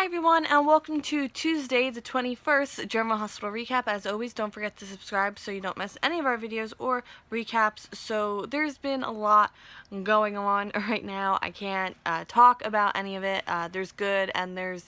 Hi everyone, and welcome to Tuesday the 21st General Hospital Recap. As always, don't forget to subscribe so you don't miss any of our videos or recaps. So there's been a lot going on right now. I can't talk about any of it. There's good and there's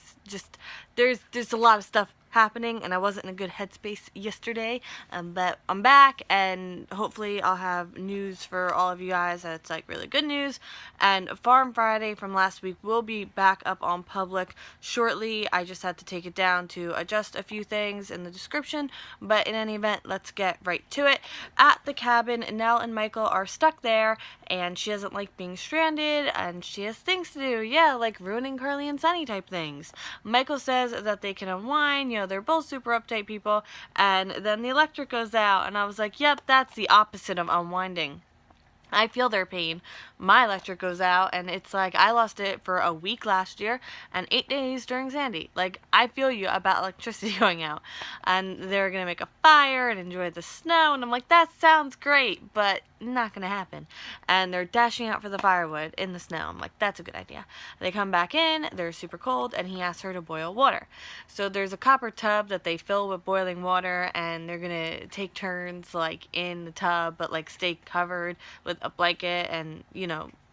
a lot of stuff happening, and I wasn't in a good headspace yesterday, but I'm back, and hopefully I'll have news for all of you guys that's like really good news. And Farm Friday from last week will be back up on public shortly. I just had to take it down to adjust a few things in the description, but in any event, let's get right to it. At the cabin, Nell and Michael are stuck there, and she doesn't like being stranded, and she has things to do, like ruining Carly and Sunny type things. Michael says that they can unwind, they're both super uptight people, and then the electric goes out, and I was like, yep, that's the opposite of unwinding. I feel their pain. My electric goes out, and it's like I lost it for a week last year and 8 days during Sandy. Like, I feel you about electricity going out. And they're going to make a fire and enjoy the snow, and I'm like, that sounds great, but not going to happen. And they're dashing out for the firewood in the snow. I'm like, that's a good idea. They come back in, they're super cold, and he asks her to boil water. So there's a copper tub that they fill with boiling water, and they're going to take turns, like, in the tub, but, like, stay covered with a blanket, and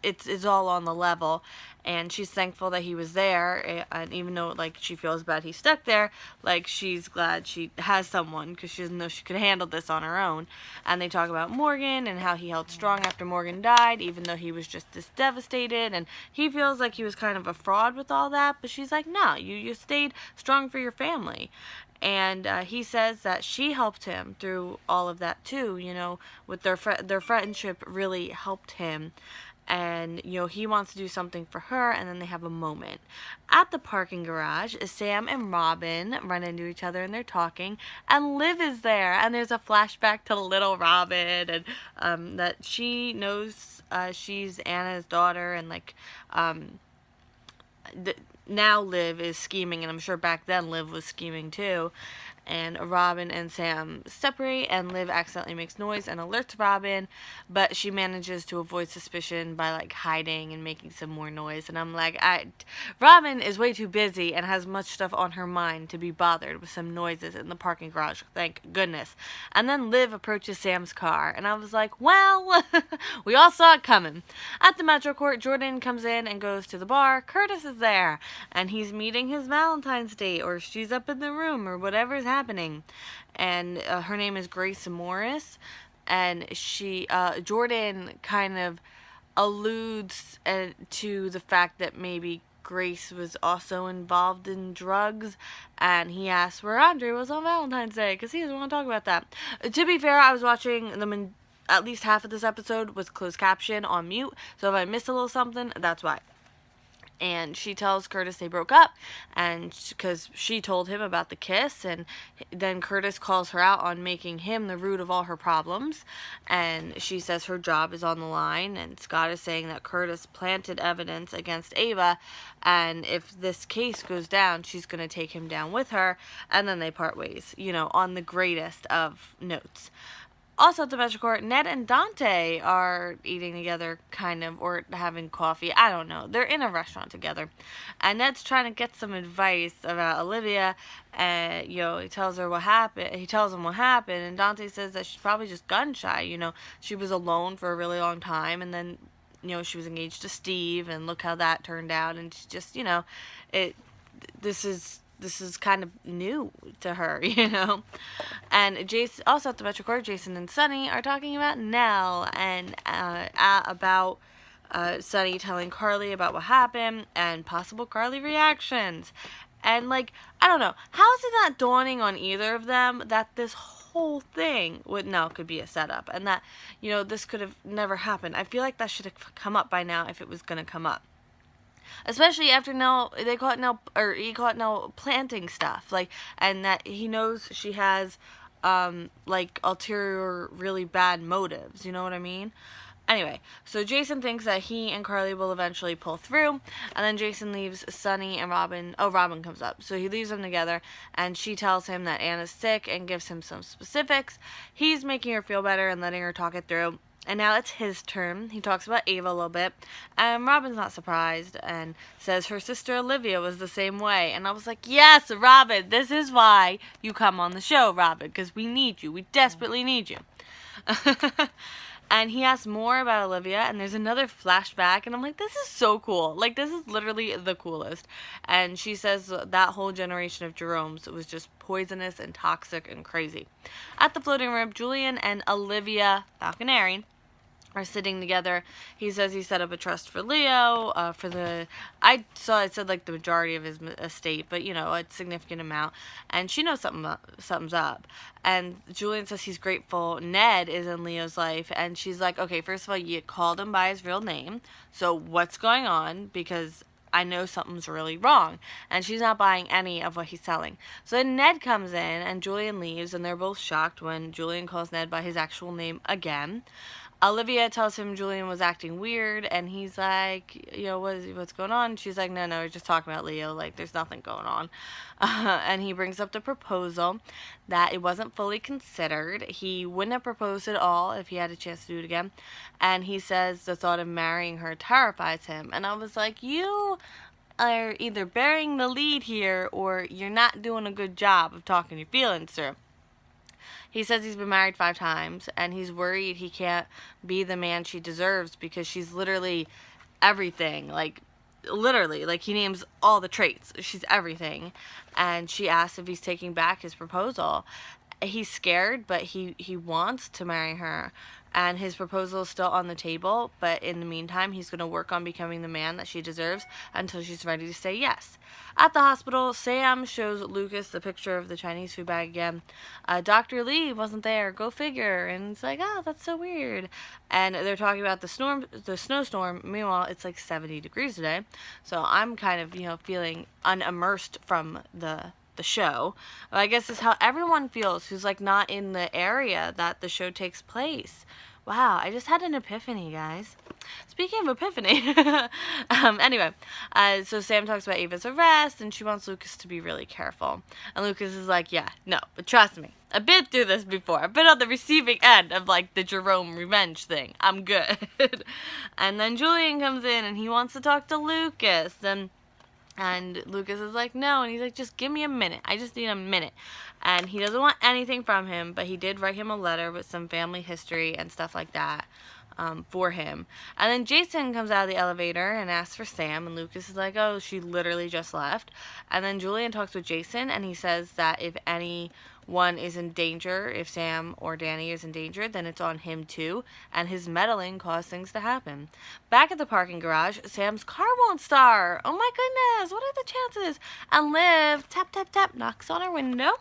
it's all on the level. And she's thankful that he was there, and even though like she feels bad he's stuck there, like she's glad she has someone, because she doesn't know she could handle this on her own. And they talk about Morgan and how he held strong after Morgan died, even though he was just this devastated, and he feels like he was kind of a fraud with all that, but she's like, no, you stayed strong for your family. And he says that she helped him through all of that too, with their friendship really helped him. And, he wants to do something for her, and then they have a moment. At the parking garage, Sam and Robin run into each other, and they're talking, and Liv is there, and there's a flashback to little Robin, and that she knows she's Anna's daughter, and, now Liv is scheming, and I'm sure back then Liv was scheming too. And Robin and Sam separate, and Liv accidentally makes noise and alerts Robin, but she manages to avoid suspicion by like hiding and making some more noise. And I'm like, Robin is way too busy and has much stuff on her mind to be bothered with some noises in the parking garage, thank goodness. And then Liv approaches Sam's car, and I was like, well, we all saw it coming. At the Metro Court, Jordan comes in and goes to the bar. Curtis is there, and he's meeting his Valentine's date, or she's up in the room, or whatever's happening. And her name is Grace Morris, and Jordan kind of alludes to the fact that maybe Grace was also involved in drugs, and he asks where Andre was on Valentine's Day, because he doesn't want to talk about that. To be fair, I was watching them in at least half of this episode with closed caption on mute, so if I missed a little something, that's why. And she tells Curtis they broke up, and because she told him about the kiss, and then Curtis calls her out on making him the root of all her problems, and she says her job is on the line, and Scott is saying that Curtis planted evidence against Ava, and if this case goes down, she's going to take him down with her, and then they part ways, on the greatest of notes. Also at the Metro Court, Ned and Dante are eating together, kind of, or having coffee. I don't know. They're in a restaurant together. And Ned's trying to get some advice about Olivia. And, he tells her what happened. He tells him what happened. And Dante says that she's probably just gun shy. She was alone for a really long time. And then, she was engaged to Steve. And look how that turned out. And she just, this is kind of new to her, And Jason, also at the Metro Court, Jason and Sunny are talking about Nell, and about Sunny telling Carly about what happened and possible Carly reactions. And I don't know, how is it not dawning on either of them that this whole thing with Nell could be a setup, and that this could have never happened? I feel like that should have come up by now if it was going to come up. Especially after Nell, he caught Nell planting stuff, and that he knows she has, ulterior, really bad motives, you know what I mean? Anyway, so Jason thinks that he and Carly will eventually pull through, and then Jason leaves Sunny and Robin. Oh, Robin comes up, so he leaves them together, and she tells him that Anna's sick and gives him some specifics. He's making her feel better and letting her talk it through. And now it's his turn. He talks about Ava a little bit. And Robin's not surprised and says her sister Olivia was the same way. And I was like, yes, Robin, this is why you come on the show, Robin, because we need you. We desperately need you. And he asks more about Olivia, and there's another flashback, and I'm like, this is so cool. Like, this is literally the coolest. And she says that whole generation of Jeromes was just poisonous and toxic and crazy. At the floating rib, Julian and Olivia Falconeri are sitting together. He says he set up a trust for Leo, I saw it said like the majority of his estate, but you know, a significant amount. And she knows something's up. And Julian says he's grateful Ned is in Leo's life. And she's like, okay, first of all, you called him by his real name. So what's going on? Because I know something's really wrong. And she's not buying any of what he's selling. So then Ned comes in and Julian leaves, and they're both shocked when Julian calls Ned by his actual name again. Olivia tells him Julian was acting weird, and he's like, you know, what's going on? She's like, no, we're just talking about Leo. Like, there's nothing going on. And he brings up the proposal, that it wasn't fully considered. He wouldn't have proposed at all if he had a chance to do it again. And he says the thought of marrying her terrifies him. And I was like, you are either burying the lead here, or you're not doing a good job of talking your feelings through. He says he's been married 5 times, and he's worried he can't be the man she deserves because she's literally everything. Like, literally. Like, he names all the traits. She's everything. And she asks if he's taking back his proposal. He's scared, but he wants to marry her. And his proposal is still on the table, but in the meantime, he's going to work on becoming the man that she deserves until she's ready to say yes. At the hospital, Sam shows Lucas the picture of the Chinese food bag again. Dr. Lee wasn't there, go figure, and it's like, oh, that's so weird. And they're talking about the snowstorm. Meanwhile, it's like 70 degrees today, so I'm kind of, you know, feeling unimmersed from the show. I guess is how everyone feels who's like not in the area that the show takes place. Wow, I just had an epiphany, guys. Speaking of epiphany, anyway, so Sam talks about Ava's arrest, and she wants Lucas to be really careful. And Lucas is like, yeah, no, but trust me, I've been through this before. I've been on the receiving end of, like, the Jerome revenge thing. I'm good. And then Julian comes in, and he wants to talk to Lucas, and Lucas is like, no, and he's like, just give me a minute. I just need a minute. And he doesn't want anything from him, but he did write him a letter with some family history and stuff like that for him. And then Jason comes out of the elevator and asks for Sam, and Lucas is like, oh, she literally just left. And then Julian talks with Jason, and he says that if anyone is in danger, if Sam or Danny is in danger, then it's on him too, and his meddling caused things to happen. Back at the parking garage, Sam's car won't start. Oh my goodness, what are the chances? And Liv, tap, tap, tap, knocks on her window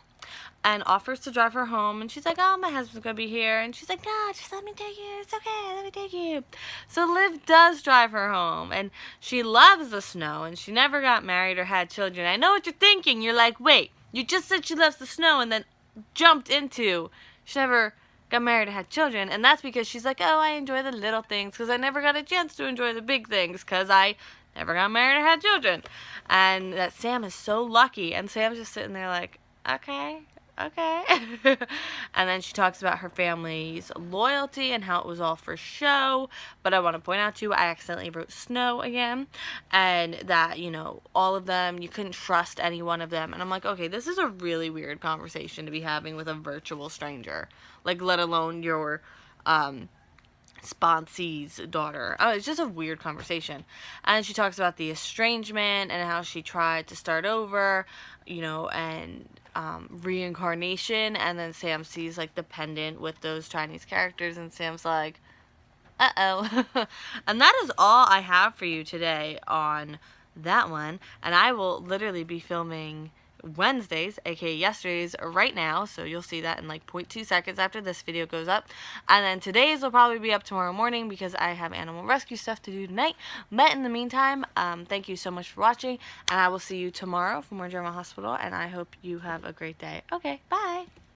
and offers to drive her home, and she's like, oh, my husband's gonna be here, and she's like, no, just let me take you, it's okay, let me take you. So Liv does drive her home, and she loves the snow, and she never got married or had children. I know what you're thinking. You're like, wait, you just said she loves the snow and then jumped into she never got married or had children. And that's because she's like, oh, I enjoy the little things because I never got a chance to enjoy the big things because I never got married or had children. And that Sam is so lucky, and Sam's just sitting there like, okay. And then she talks about her family's loyalty and how it was all for show. But I want to point out too, I accidentally wrote snow again, and that, you know, all of them, you couldn't trust any one of them. And I'm like, okay, this is a really weird conversation to be having with a virtual stranger, like, let alone your sponsee's daughter. Oh, it's just a weird conversation. And she talks about the estrangement and how she tried to start over, you know, and reincarnation. And then Sam sees like the pendant with those Chinese characters, and Sam's like, uh-oh. And that is all I have for you today on that one. And I will literally be filming Wednesdays, aka yesterday's, right now, so you'll see that in like 0.2 seconds after this video goes up. And then today's will probably be up tomorrow morning because I have animal rescue stuff to do tonight. But in the meantime, thank you so much for watching, and I will see you tomorrow for more German Hospital, and I hope you have a great day. Okay, bye!